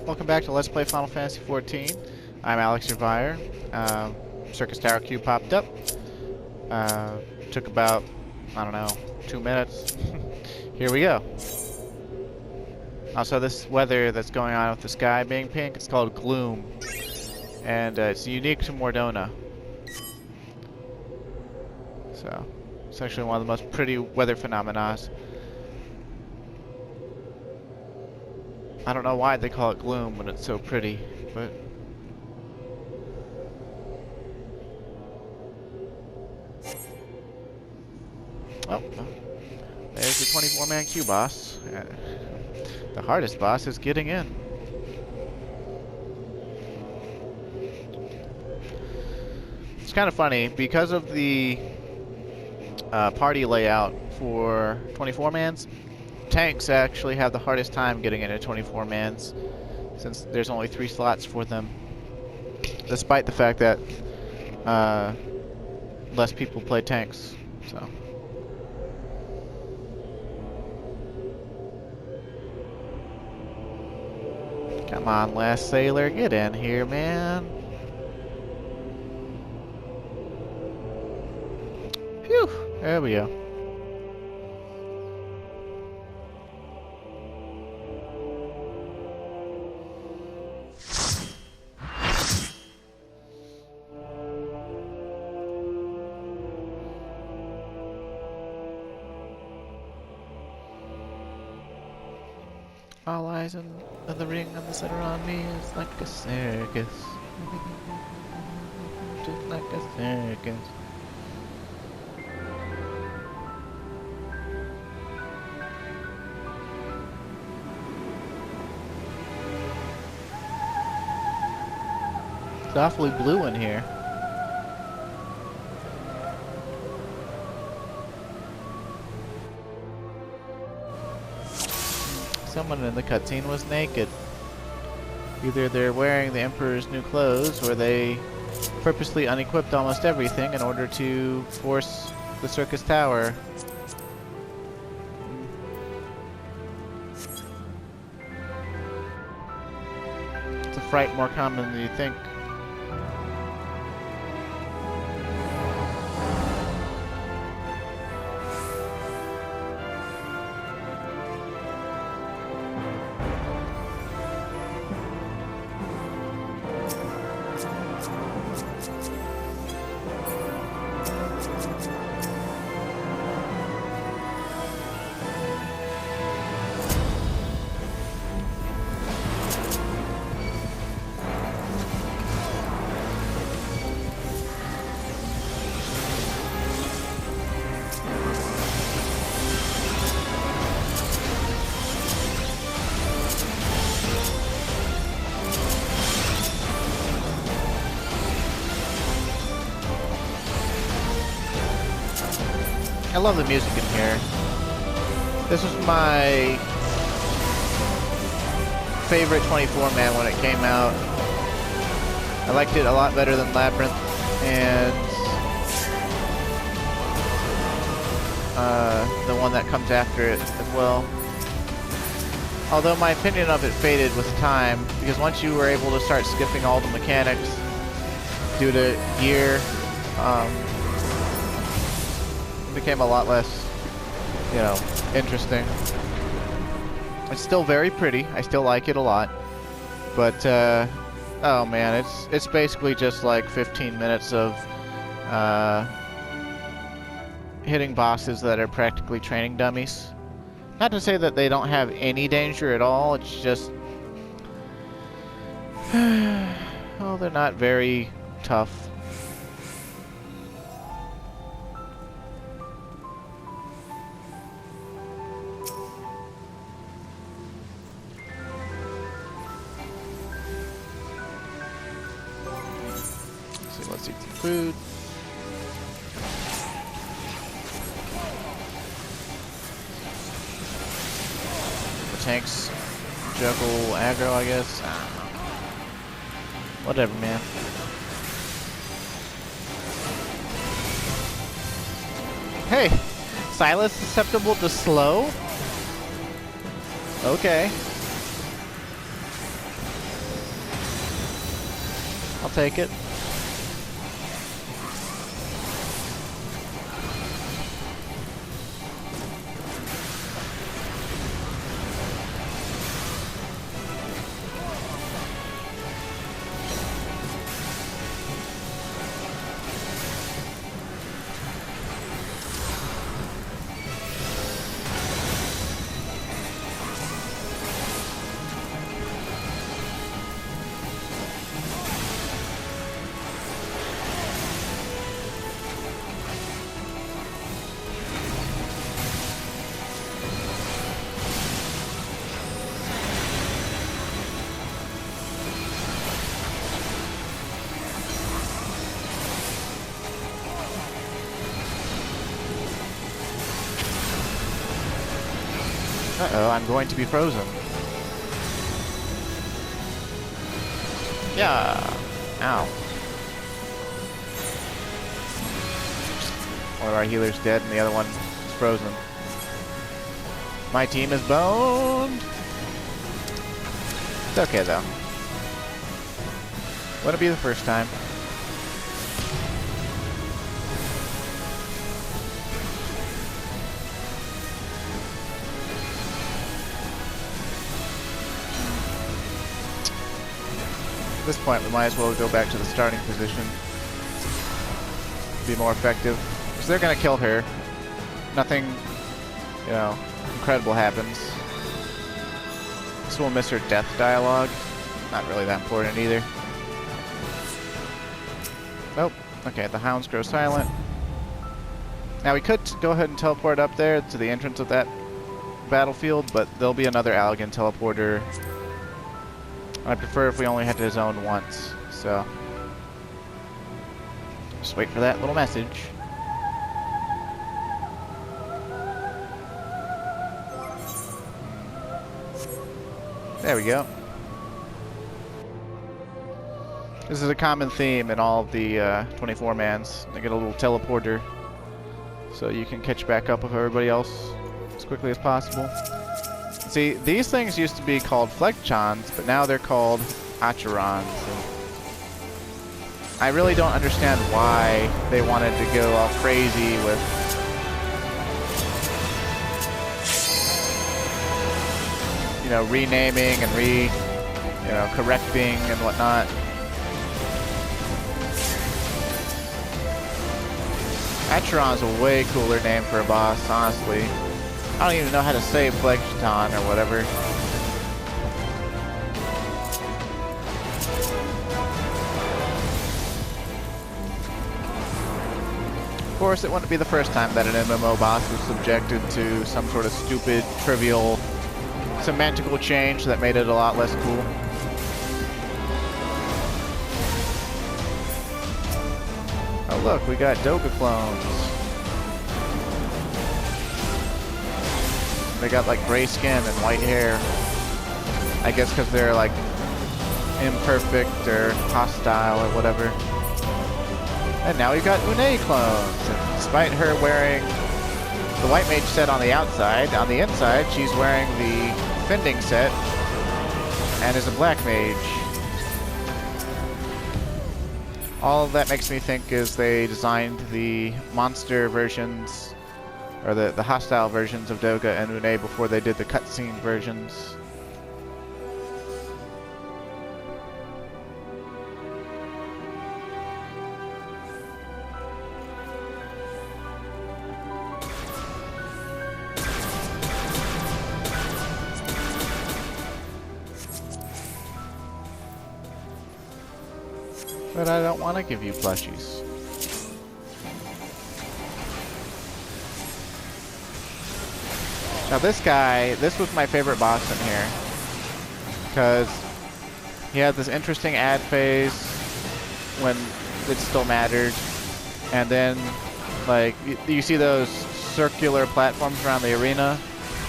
welcome back to Let's Play Final Fantasy XIV. I'm Alex, your buyer. Syrcus Tower Cube popped up. Took about, I don't know, 2 minutes. Here we go. Also, this weather that's going on with the sky being pink, it's called gloom. And it's unique to Mordona. So, it's actually one of the most pretty weather phenomena. I don't know why they call it gloom when it's so pretty, but... Oh, there's the 24-man Q boss. The hardest boss is getting in. It's kind of funny, because of the party layout for 24-mans, tanks actually have the hardest time getting into 24-mans, since there's only 3 slots for them, despite the fact that less people play tanks. So come on, last sailor, get in here, man. Phew, there we go. All eyes in the ring and the center on me is like a circus. Just like a circus. It's awfully blue in here. Someone in the cutscene was naked. Either they're wearing the Emperor's new clothes, or they purposely unequipped almost everything in order to force the Syrcus Tower. It's a fright more common than you think. I love the music in here. This was my favorite 24-man when it came out. I liked it a lot better than Labyrinth and the one that comes after it as well. Although my opinion of it faded with time, because once you were able to start skipping all the mechanics due to gear, became a lot less, you know, interesting. It's still very pretty. I still like it a lot, but oh man, it's basically just like 15 minutes of hitting bosses that are practically training dummies. Not to say that they don't have any danger at all. It's just, well, they're not very tough. Let's eat some food. The tanks juggle aggro, I guess. I don't know. Whatever, man. Hey, Silas susceptible to slow? Okay. I'll take it. Uh-oh, I'm going to be frozen. Yeah. Ow. One of our healers dead and the other one is frozen. My team is boned. It's okay though. Wouldn't be the first time. At this point, we might as well go back to the starting position. Be more effective. Because they're going to kill her. Nothing, you know, incredible happens. This will miss her death dialogue. Not really that important either. Nope. Okay, the hounds grow silent. Now we could go ahead and teleport up there to the entrance of that battlefield, but there'll be another Allegan teleporter. I prefer if we only had to zone once, so just wait for that little message. There we go. This is a common theme in all of the 24-mans. They get a little teleporter so you can catch back up with everybody else as quickly as possible. See, these things used to be called Flegchons, but now they're called Acherons. I really don't understand why they wanted to go all crazy with renaming and correcting and whatnot. Acheron's a way cooler name for a boss, honestly. I don't even know how to say Flegchon or whatever. Of course, it wouldn't be the first time that an MMO boss was subjected to some sort of stupid, trivial, semantical change that made it a lot less cool. Oh look, we got Doga clones. They got like gray skin and white hair. I guess because they're like imperfect or hostile or whatever. And now we've got Une clones. And despite her wearing the white mage set on the outside, on the inside she's wearing the fending set and is a black mage. All of that makes me think is they designed the monster versions, or the hostile versions of Doga and Une before they did the cutscene versions. But I don't want to give you plushies. Now this guy, this was my favorite boss in here. Because he had this interesting ad phase when it still mattered. And then, like, you see those circular platforms around the arena?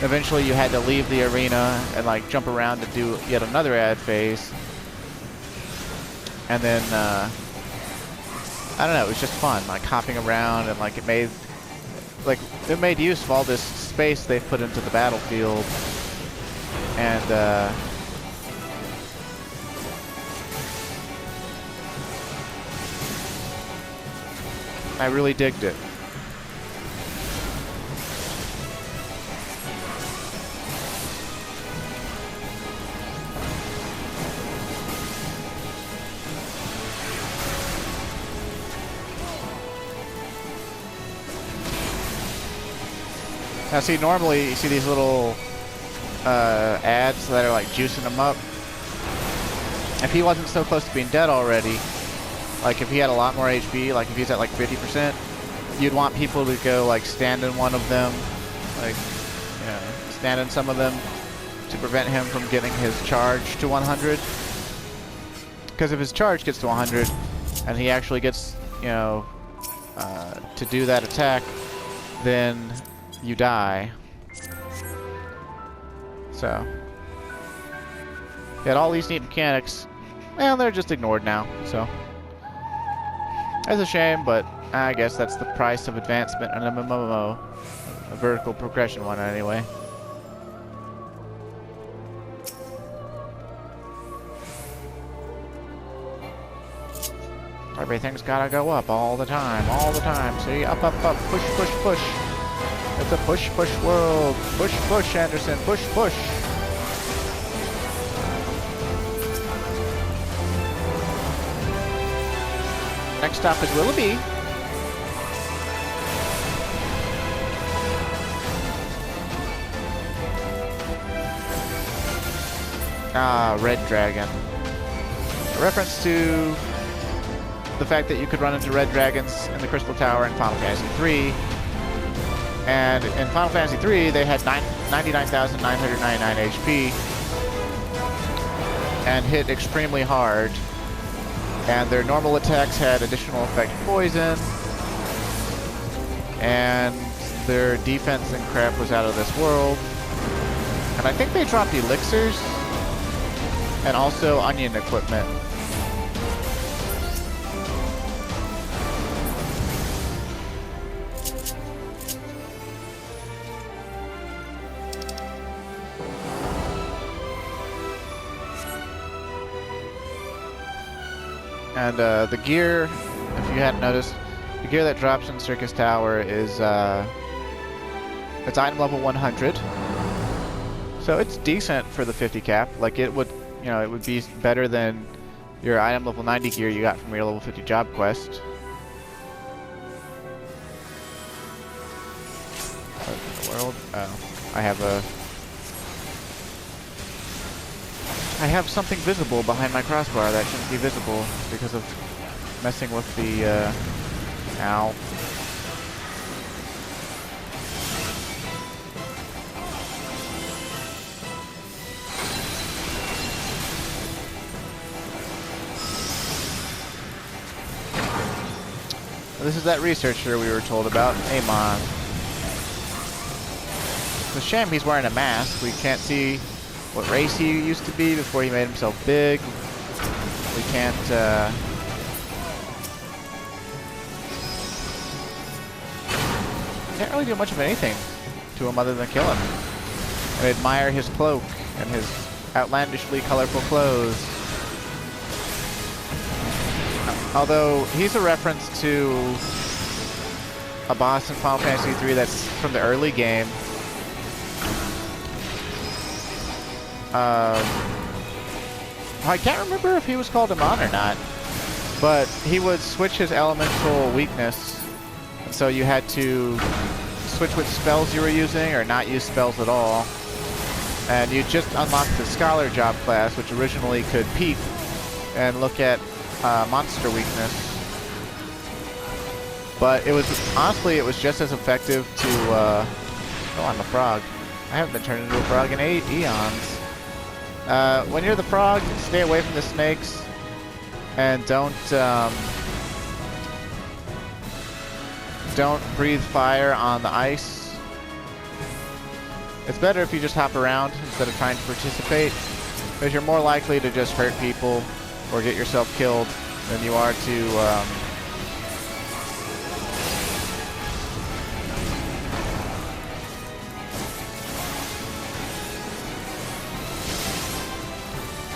Eventually you had to leave the arena and, like, jump around to do yet another ad phase. And then, I don't know, it was just fun, like hopping around, and like it made use of all this space they've put into the battlefield. And I really digged it. Now see, normally you see these little ads that are like juicing them up. If he wasn't so close to being dead already, like if he had a lot more HP, like if he's at like 50%, you'd want people to go like stand in one of them, like, you know, stand in some of them to prevent him from getting his charge to 100. Because if his charge gets to 100 and he actually gets, you know, to do that attack, then you die. So, yeah, all these neat mechanics, well, they're just ignored now, so. That's a shame, but I guess that's the price of advancement in a MMO. A vertical progression one, anyway. Everything's gotta go up all the time, See, up, up, up, push, push, push. It's a push, push world. Push, push, Anderson, push, push. Next stop is Willoughby. Ah, Red Dragon. A reference to the fact that you could run into red dragons in the Crystal Tower in Final Fantasy III. And in Final Fantasy III, they had 99,999 HP and hit extremely hard. And their normal attacks had additional effect poison. And their defense and crap was out of this world. And I think they dropped elixirs and also onion equipment. And the gear, if you hadn't noticed, the gear that drops in Syrcus Tower is it's item level 100. So it's decent for the 50 cap. Like it would, you know, it would be better than your item level 90 gear you got from your level 50 job quest. What in the world? Oh, I have something visible behind my crossbar that shouldn't be visible because of messing with the, ow. This is that researcher we were told about, Amon. It's a shame he's wearing a mask. We can't see what race he used to be before he made himself big. We can't really do much of anything to him other than kill him. And admire his cloak and his outlandishly colorful clothes. Although he's a reference to a boss in Final Fantasy III that's from the early game. I can't remember if he was called Amon or not, but he would switch his elemental weakness, and so you had to switch which spells you were using or not use spells at all. And you just unlocked the Scholar job class, which originally could peek and look at monster weakness. But it was, honestly, it was just as effective to, oh, I'm a frog. I haven't been turned into a frog in eons. When you're the frog, stay away from the snakes, and don't breathe fire on the ice. It's better if you just hop around instead of trying to participate, because you're more likely to just hurt people or get yourself killed than you are to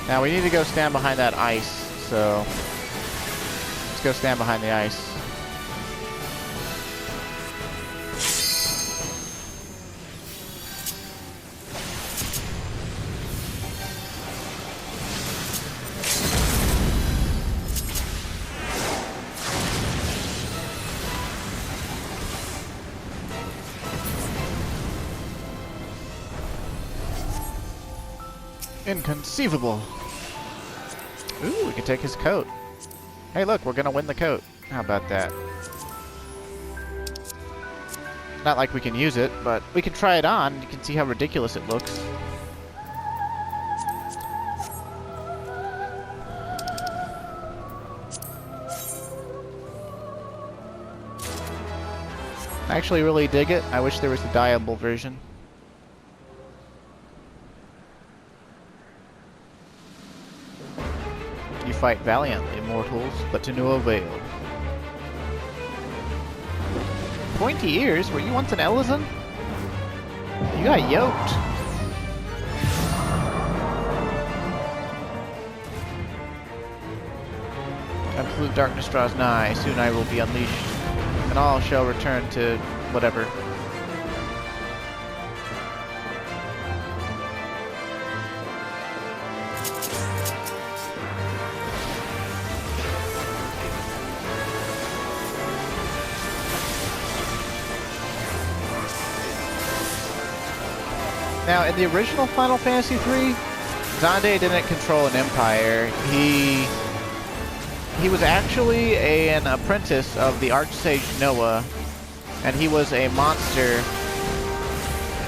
Now we need to go stand behind that ice, so let's go stand behind the ice. Inconceivable. Ooh, we can take his coat. Hey, look, we're gonna win the coat. How about that? Not like we can use it, but we can try it on. You can see how ridiculous it looks. I actually really dig it. I wish there was the dyeable version. You fight valiantly, mortals, but to no avail. Pointy ears? Were you once an Ellison? You got yoked. Absolute darkness draws nigh. Soon I will be unleashed, and all shall return to whatever. Now, in the original Final Fantasy III, Xande didn't control an empire. He was actually an apprentice of the Archsage Noah, and he was a monster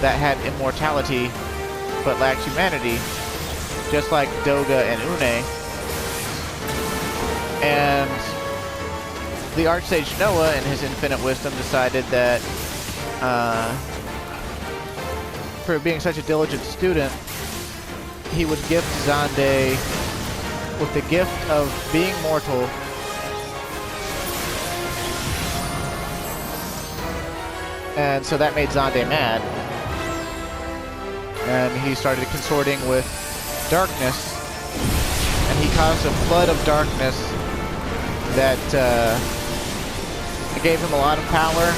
that had immortality but lacked humanity, just like Doga and Une. And the Archsage Noah, in his infinite wisdom, decided that for being such a diligent student, he would gift Xande with the gift of being mortal and so that made Xande mad, and he started consorting with darkness, and he caused a flood of darkness that gave him a lot of power,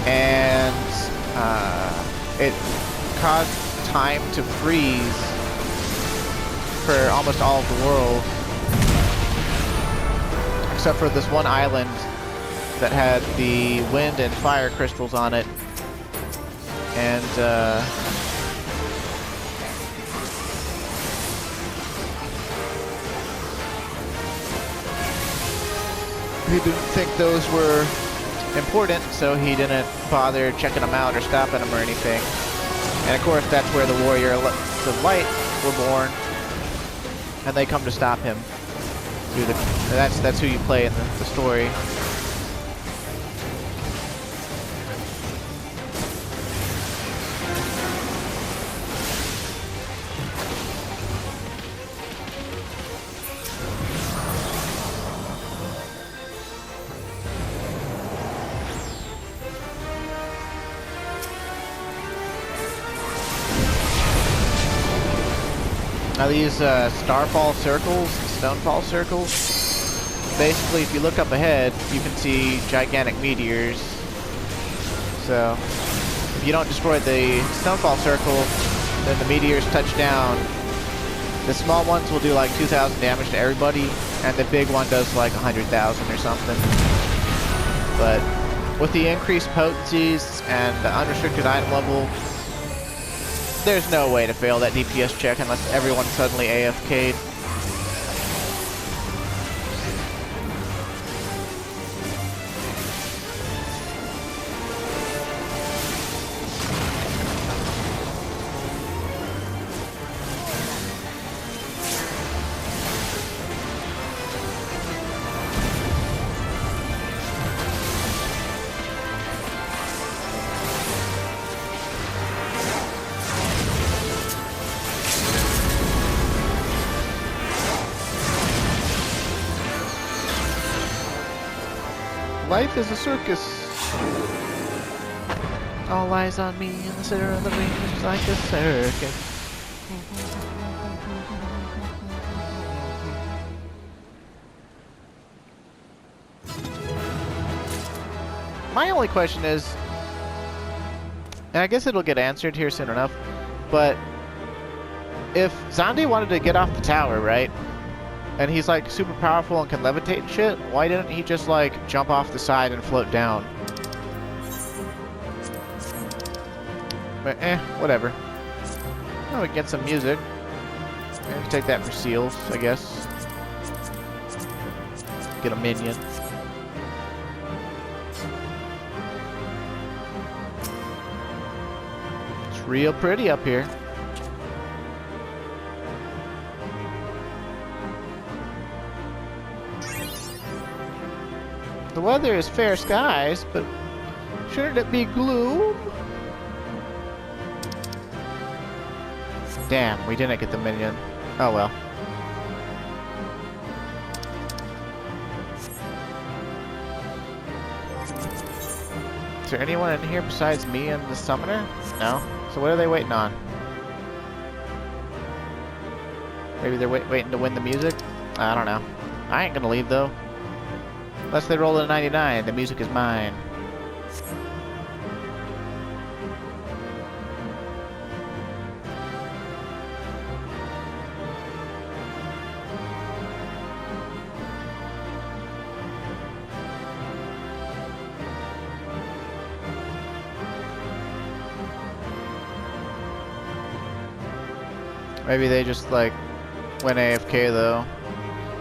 and it caused time to freeze for almost all of the world, except for this one island that had the wind and fire crystals on it, and he didn't think those were important, so he didn't bother checking them out or stopping them or anything. And of course, that's where the Warrior of Light were born, and they come to stop him. Through the, that's who you play in the story. Now these starfall circles, stonefall circles, basically if you look up ahead, you can see gigantic meteors. So if you don't destroy the stonefall circle, then the meteors touch down. The small ones will do like 2,000 damage to everybody, and the big one does like 100,000 or something. But with the increased potencies and the unrestricted item level, there's no way to fail that DPS check unless everyone suddenly AFK'd. Life is a circus. All eyes on me in the center of the ring, just like a circus. My only question is, and I guess it'll get answered here soon enough, but if Xande wanted to get off the tower, right? And he's like super powerful and can levitate and shit, why didn't he just like jump off the side and float down? But whatever. Oh, we get some music. Maybe take that for seals, I guess. Get a minion. It's real pretty up here. The weather is fair skies, but shouldn't it be gloom? Damn, we didn't get the minion. Oh well. Is there anyone in here besides me and the summoner? No? So what are they waiting on? Maybe they're waiting to win the music? I don't know. I ain't gonna leave though. Unless they roll a 99, the music is mine. Maybe they just like went AFK though.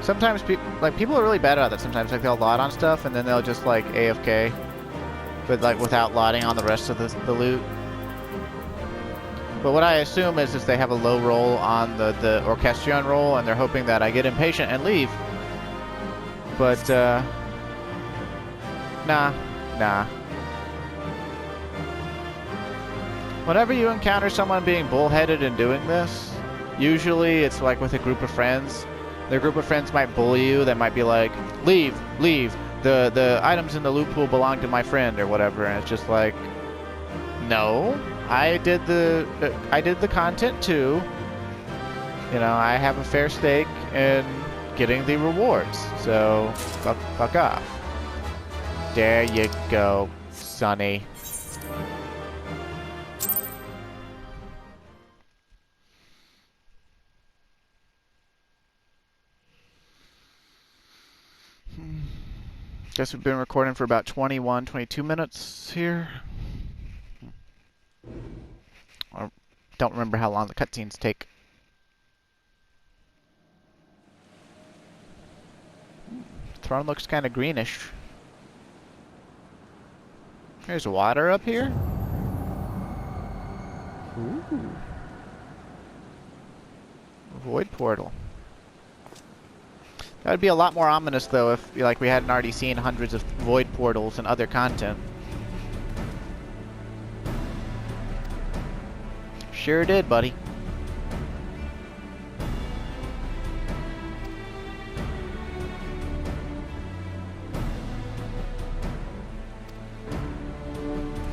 Sometimes people are really bad at that sometimes. Like they'll lot on stuff and then they'll just like AFK, but like without lotting on the rest of the loot. But what I assume is they have a low roll on the Orchestrion roll and they're hoping that I get impatient and leave. But nah. Whenever you encounter someone being bullheaded and doing this, usually it's like with a group of friends. Their group of friends might bully you. They might be like, leave. The items in the loot pool belong to my friend or whatever. And it's just like, no, I did the content too. You know, I have a fair stake in getting the rewards. So fuck off. There you go, Sonny. Guess we've been recording for about 22 minutes here. I don't remember how long the cutscenes take. Throne looks kind of greenish. There's water up here. Ooh. Void portal. That would be a lot more ominous, though, if like we hadn't already seen hundreds of void portals and other content. Sure did, buddy.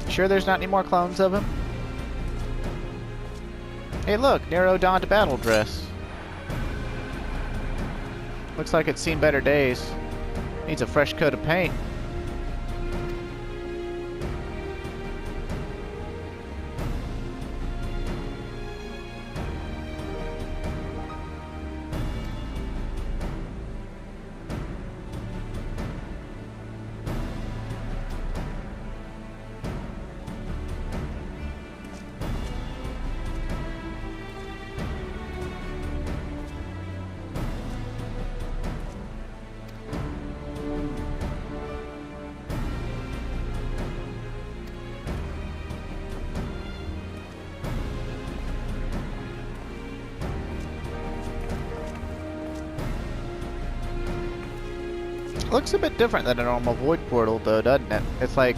Sure there's not any more clones of him? Hey look, Nero donned battle dress. Looks like it's seen better days. Needs a fresh coat of paint. Looks a bit different than a normal void portal though, doesn't it? It's like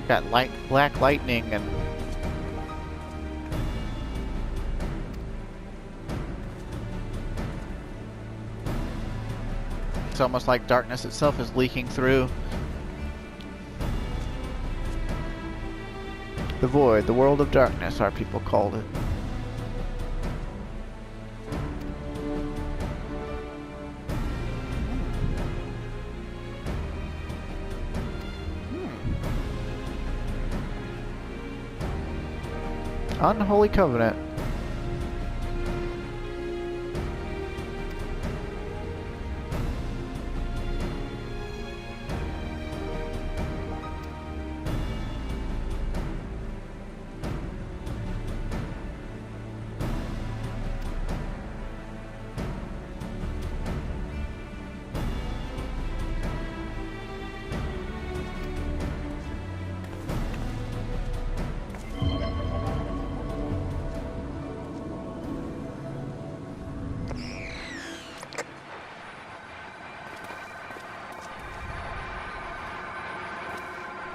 got black lightning and it's almost like darkness itself is leaking through. The void, the world of darkness, our people called it. Unholy Covenant.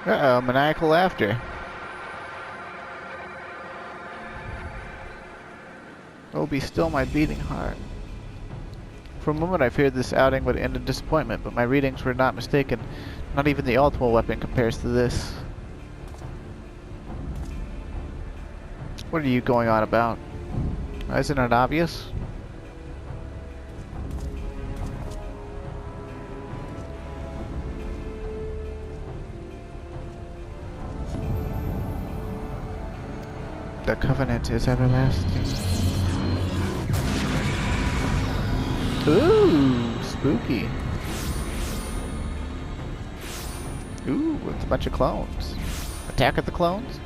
Uh-oh, maniacal laughter. Oh, be still my beating heart. For a moment I feared this outing would end in disappointment, but my readings were not mistaken. Not even the ultimate weapon compares to this. What are you going on about? Isn't it obvious? The covenant is everlasting. Ooh, spooky. Ooh, it's a bunch of clones. Attack of the Clones?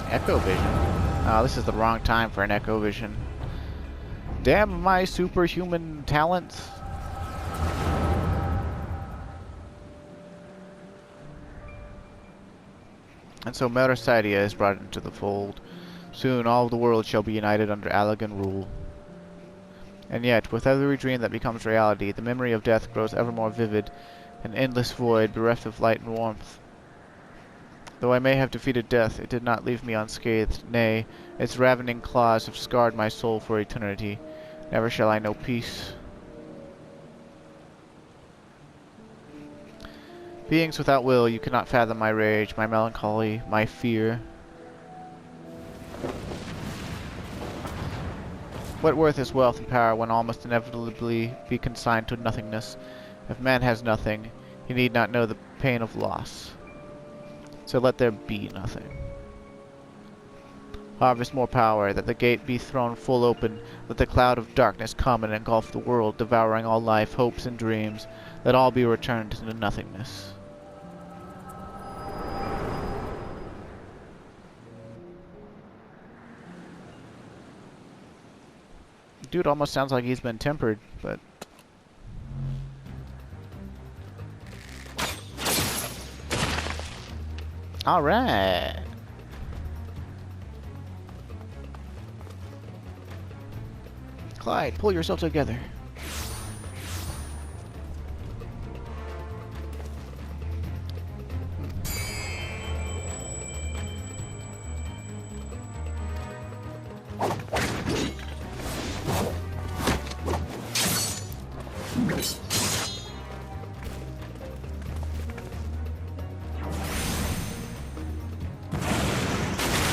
Echo Vision. Oh, this is the wrong time for an Echo Vision. Damn my superhuman talents. And so Metacydia is brought into the fold. Soon all the world shall be united under Allagan rule. And yet, with every dream that becomes reality, the memory of death grows ever more vivid, an endless void bereft of light and warmth. Though I may have defeated death, it did not leave me unscathed. Nay, its ravening claws have scarred my soul for eternity. Never shall I know peace. Beings without will, you cannot fathom my rage, my melancholy, my fear. What worth is wealth and power when all must inevitably be consigned to nothingness? If man has nothing, he need not know the pain of loss. So let there be nothing. Harvest more power, that the gate be thrown full open. Let the cloud of darkness come and engulf the world, devouring all life, hopes, and dreams. Let all be returned to nothingness. Dude almost sounds like he's been tempered, but... Alright! Clyde, pull yourself together.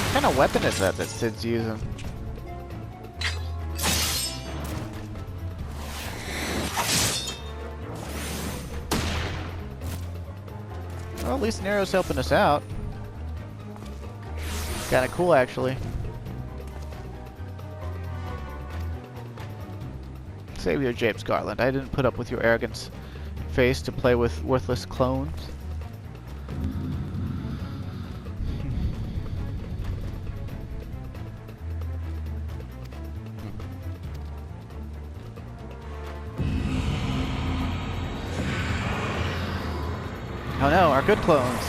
What kind of weapon is that Sid's using? Well, at least Nero's helping us out. Kinda cool, actually. Savior James Garland, I didn't put up with your arrogance face to play with worthless clones. Oh no, our good clones.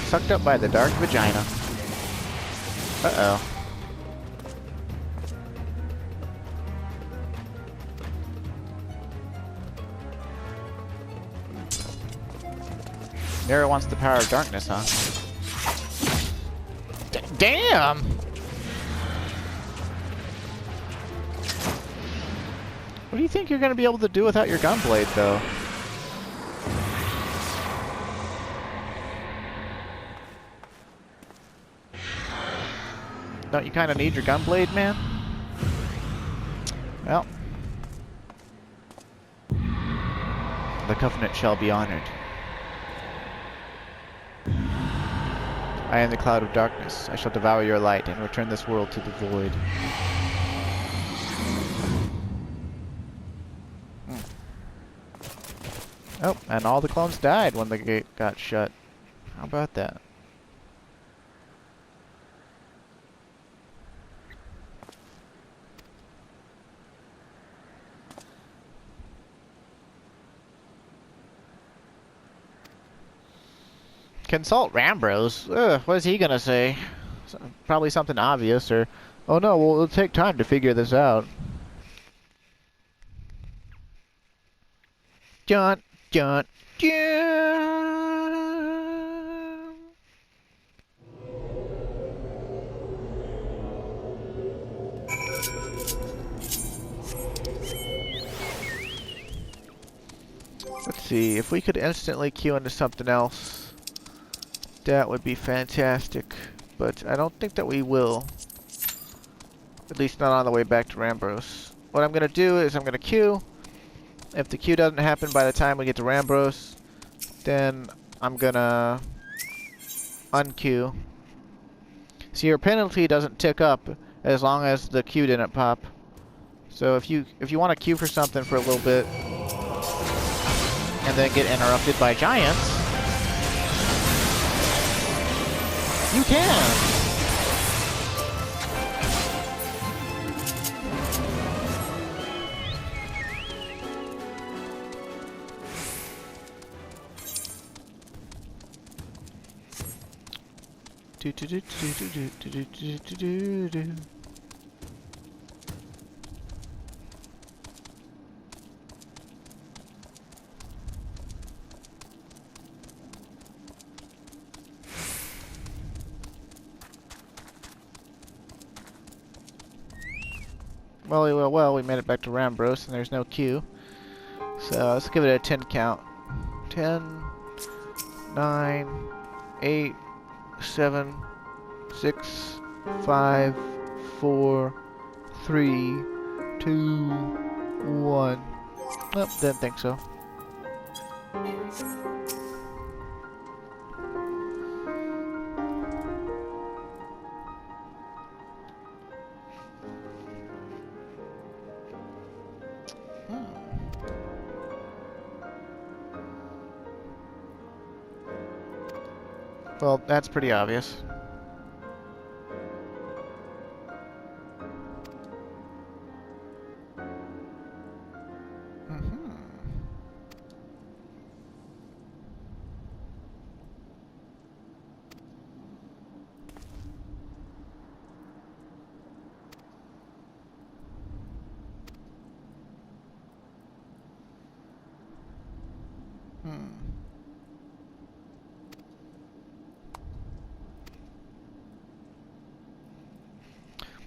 Sucked up by the dark vagina. Uh-oh. Nero wants the power of darkness, huh? Damn! What do you think you're going to be able to do without your gunblade, though? Don't you kind of need your gunblade, man? Well. The covenant shall be honored. I am the cloud of darkness. I shall devour your light and return this world to the void. Oh, and all the clones died when the gate got shut. How about that? Consult Rambrose? Ugh, what is he gonna say? Probably something obvious, or... Oh no, well, it'll take time to figure this out. John, John, John! Let's see, if we could instantly queue into something else, that would be fantastic. But I don't think that we will. At least not on the way back to Rambrose. What I'm going to do is I'm going to queue. If the queue doesn't happen by the time we get to Rambrose, then I'm going to unqueue. So your penalty doesn't tick up as long as the queue didn't pop. So if you want to queue for something for a little bit, and then get interrupted by giants, you can. Well, we made it back to Rambrose and there's no queue. So let's give it a 10 count. 10, 9, 8, 7, 6, 5, 4, 3, 2, 1. Nope, didn't think so. Well, that's pretty obvious.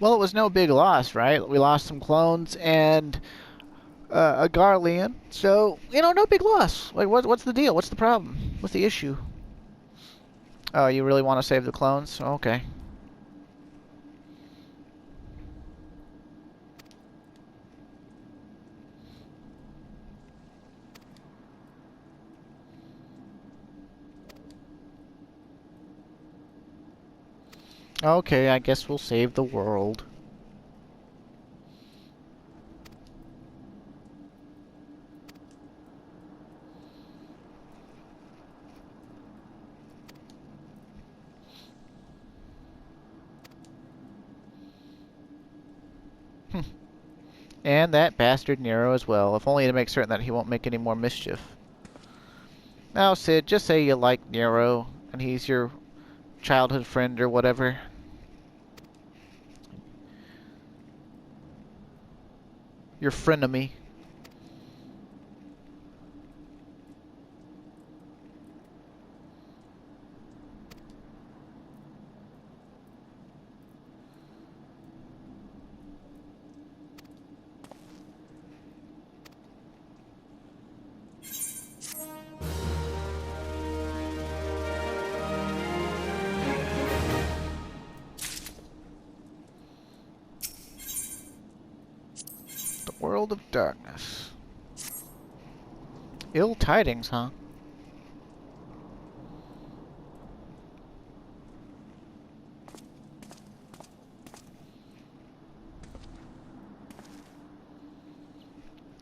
Well, it was no big loss, right? We lost some clones and a Garlean, so, you know, no big loss. Like, what's the deal? What's the problem? What's the issue? Oh, you really want to save the clones? Okay. Okay, I guess we'll save the world. And that bastard Nero as well, if only to make certain that he won't make any more mischief. Now, Sid, just say you like Nero, and he's your childhood friend or whatever. Your frenemy. World of darkness. Ill tidings, huh?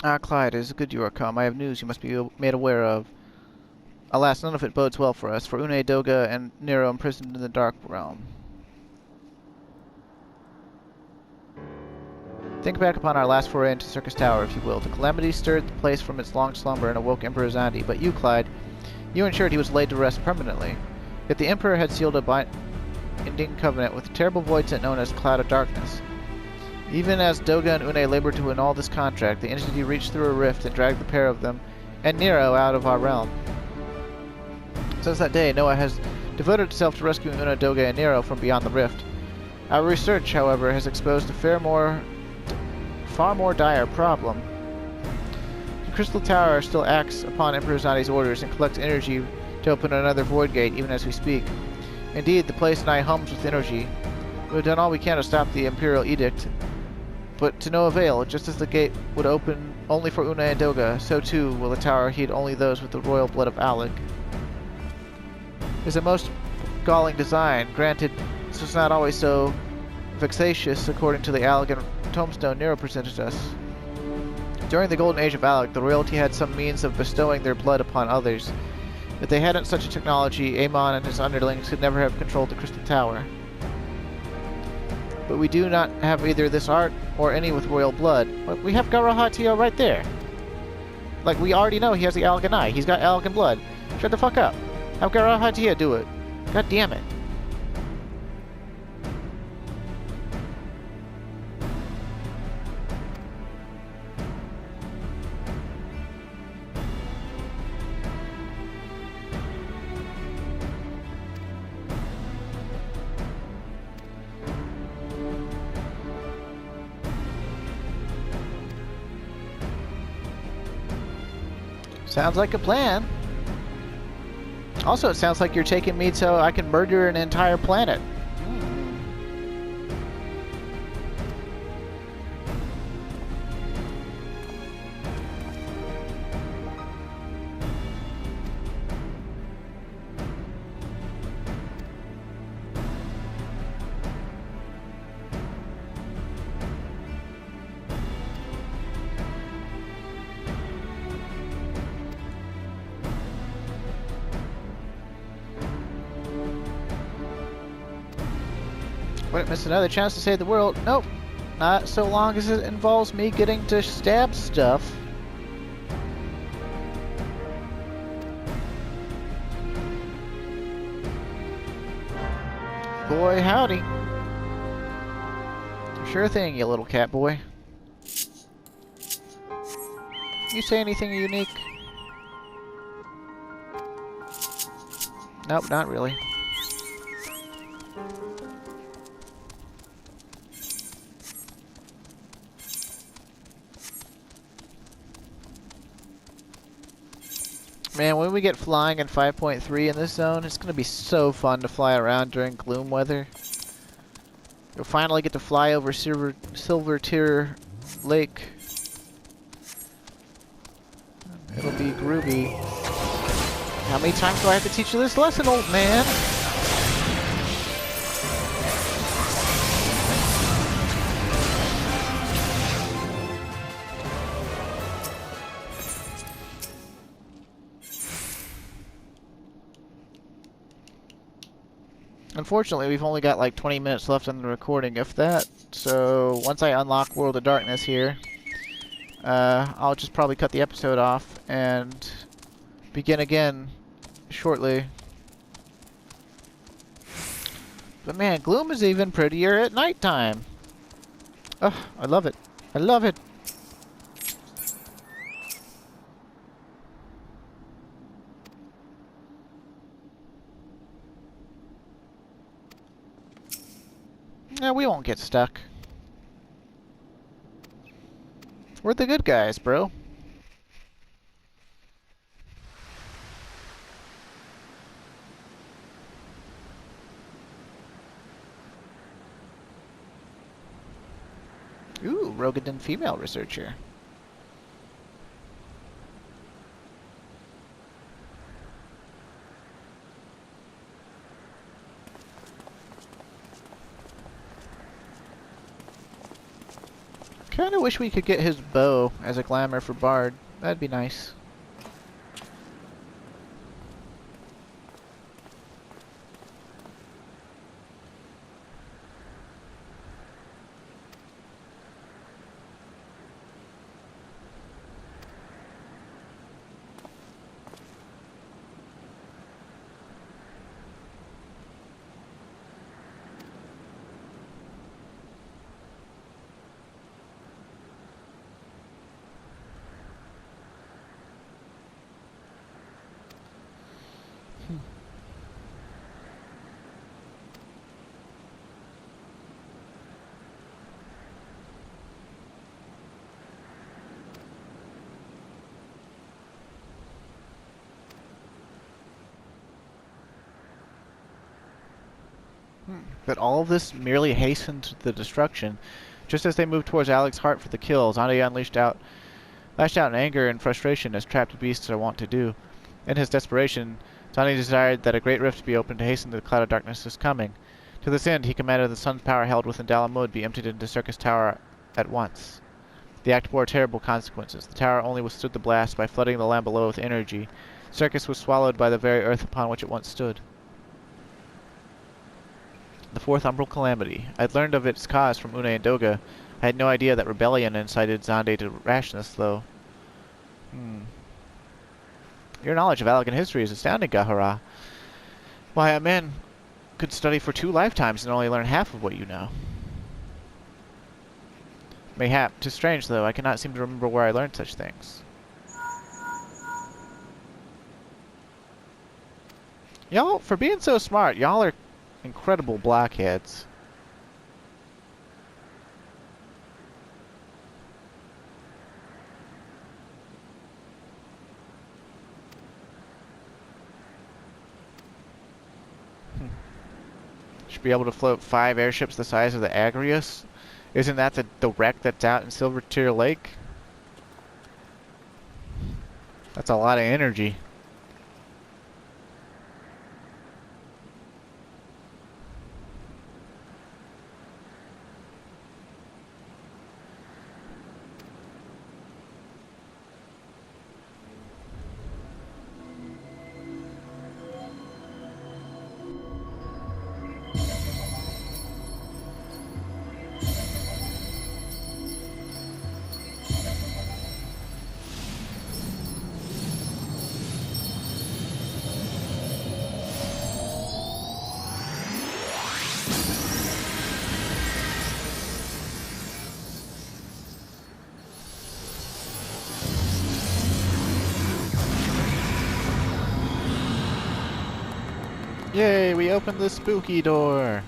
Ah, Clyde, it is good you are come. I have news you must be made aware of. Alas, none of it bodes well for us, for Une, Doga, and Nero imprisoned in the Dark Realm. Think back upon our last foray into Syrcus Tower, if you will. The calamity stirred the place from its long slumber and awoke Emperor Zandi. But you, Clyde, you ensured he was laid to rest permanently. Yet the Emperor had sealed a binding covenant with the terrible voidsent known as Cloud of Darkness. Even as Doga and Une labored to annul this contract, the entity reached through a rift and dragged the pair of them and Nero out of our realm. Since that day, Noah has devoted itself to rescuing Una, Doga, and Nero from beyond the rift. Our research, however, has exposed a far more dire problem. The Crystal Tower still acts upon Emperor Zani's orders and collects energy to open another void gate even as we speak. Indeed, the place nigh hums with energy. We have done all we can to stop the Imperial Edict, but to no avail. Just as the gate would open only for Una and Doga, so too will the tower heed only those with the royal blood of Alec. It is a most galling design. Granted, this was not always so vexatious according to the Alec tombstone Nero presented us. During the Golden Age of Alec, the royalty had some means of bestowing their blood upon others. If they hadn't such a technology, Amon and his underlings could never have controlled the Crystal Tower. But we do not have either this art or any with royal blood. But we have Garahatio right there. Like, we already know he has the Alcan eye. He's got Alcan blood. Shut the fuck up. Have Garahatio do it. God damn it. Sounds like a plan. Also, it sounds like you're taking me so I can murder an entire planet. Wouldn't miss another chance to save the world. Nope. Not so long as it involves me getting to stab stuff. Boy, howdy. Sure thing, you little cat boy. You say anything unique? Nope, not really. Man, when we get flying in 5.3 in this zone, it's going to be so fun to fly around during gloom weather. You'll finally get to fly over Silver Tier Lake. It'll be groovy. How many times do I have to teach you this lesson, old man? Unfortunately, we've only got like 20 minutes left on the recording, if that. So once I unlock World of Darkness here, I'll just probably cut the episode off and begin again shortly. But man, gloom is even prettier at nighttime. Oh, I love it. I love it. No, we won't get stuck. We're the good guys, bro. Ooh, Rogadin female researcher. Kinda wish we could get his bow as a glamour for Bard. That'd be nice. But all of this merely hastened the destruction. Just as they moved towards Alec's heart for the kill, Xande lashed out in anger and frustration, as trapped beasts are wont to do. In his desperation, Xande desired that a great rift be opened to hasten the cloud of darkness's coming. To this end, he commanded the sun's power held within Dalamud be emptied into Syrcus Tower at once. The act bore terrible consequences. The tower only withstood the blast by flooding the land below with energy. Syrcus was swallowed by the very earth upon which it once stood. The fourth umbral calamity. I'd learned of its cause from Une and Doga. I had no idea that rebellion incited Xande to rashness, though. Your knowledge of Alagan history is astounding, Gahara. Why, a man could study for 2 lifetimes and only learn half of what you know. Mayhap. 'Tis strange, though. I cannot seem to remember where I learned such things. Y'all, for being so smart, y'all are incredible blockheads. Should be able to float 5 airships the size of the Agrius? Isn't that the wreck that's out in Silvertear Lake? That's a lot of energy. Yay, we opened the spooky door.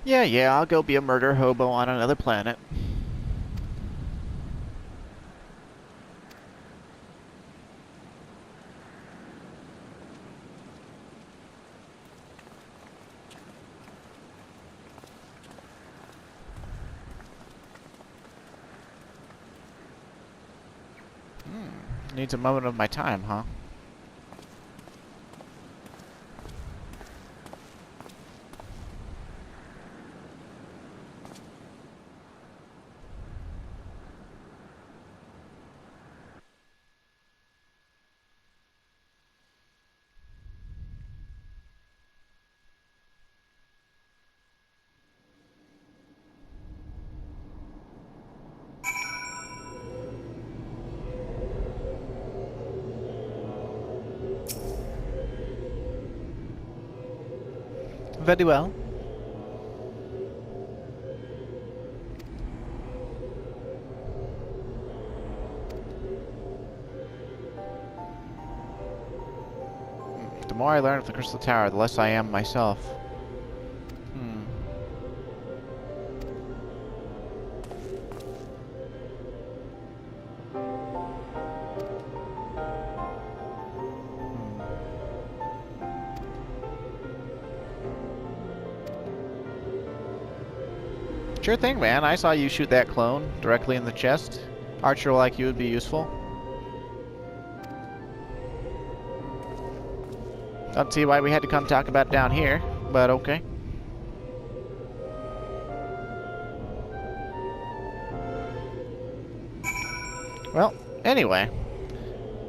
Yeah, I'll go be a murder hobo on another planet. Needs a moment of my time, huh? Very well. The more I learn of the Crystal Tower, the less I am myself. Sure thing, man. I saw you shoot that clone directly in the chest. Archer like you would be useful. Don't see why we had to come talk about it down here, but okay. Well, anyway.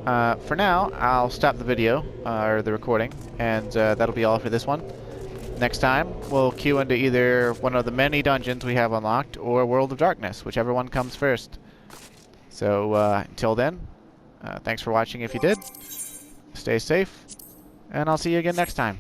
For now, I'll stop the video, or the recording, and that'll be all for this one. Next time, we'll queue into either one of the many dungeons we have unlocked, or World of Darkness, whichever one comes first. So, until then, thanks for watching if you did. Stay safe, and I'll see you again next time.